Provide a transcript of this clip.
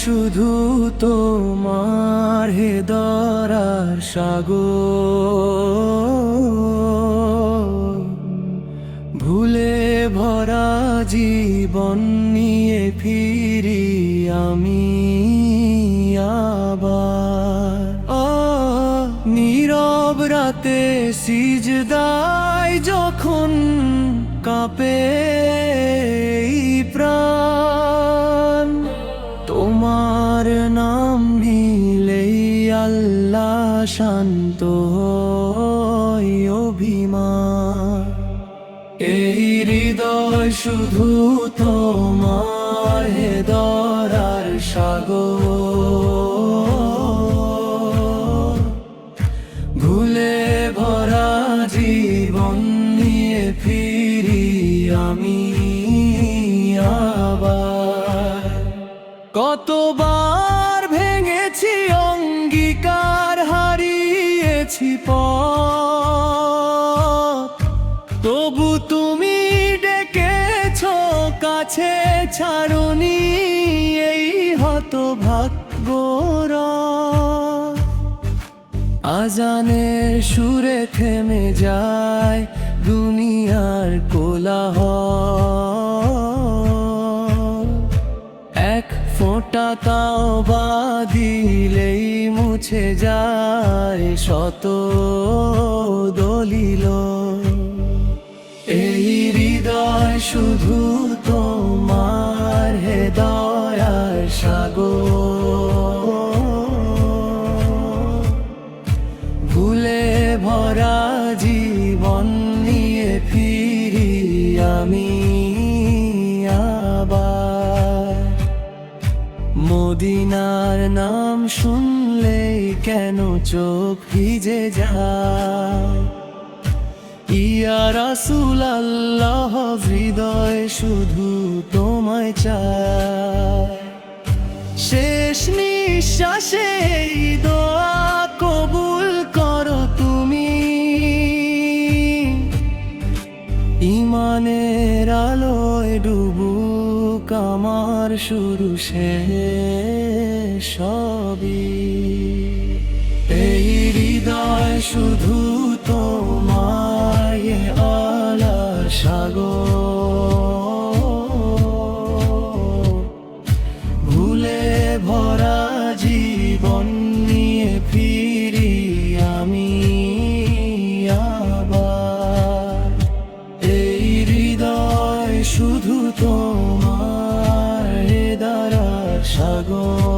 শুধু তোমার হে দরার সাগর, ভুলে ভরা জীবন নিয়ে ফিরি আমি আবার। নীরব রাতে সিজদায় যখন কাঁপে প্রাণ, তোমার নাম নিলেই আল্লাহ শান্ত হয় অভিমান। এই হৃদয় শুধু তোমার হে দরার সাগর, ভুলে ভরা জীবন নিয়ে ফিরি আমি আবার। কতবার ভেঙেছি অঙ্গীকার, হারিয়েছি পথ, তবু তুমি ডেকেছো কাছে ছাড়ুনি এই হতভাগ্যরা। আজানের সুরে থেমে যায় দুনিয়ার কোলাহল, এক ফোঁটা তাওবা দিলেই মুছে যায় শত দলিল। এই হৃদয় শুধু তোমার হে দয়ার সাগর, ভুলে ভরা জীবন নিয়ে ফিরি আমি আবার। মদিনার নাম শুনলেই কেন চোখ ভিজে যায়, ইয়া রাসূলুল্লাহ হৃদয় শুধু তোমায় চায়। শেষ নিঃশ্বাসে এই দোয়া কবুল করো তুমি, ইমানের আলোয় ডুবুক আমার শুরু শেষ সবই। এই হৃদয় শুধু তোমার আলা সাগর, ভুলে ভরা জীবন নিয়ে ফিরি আমি আবার। এই হৃদয় শুধু তোমার দয়ার সাগর।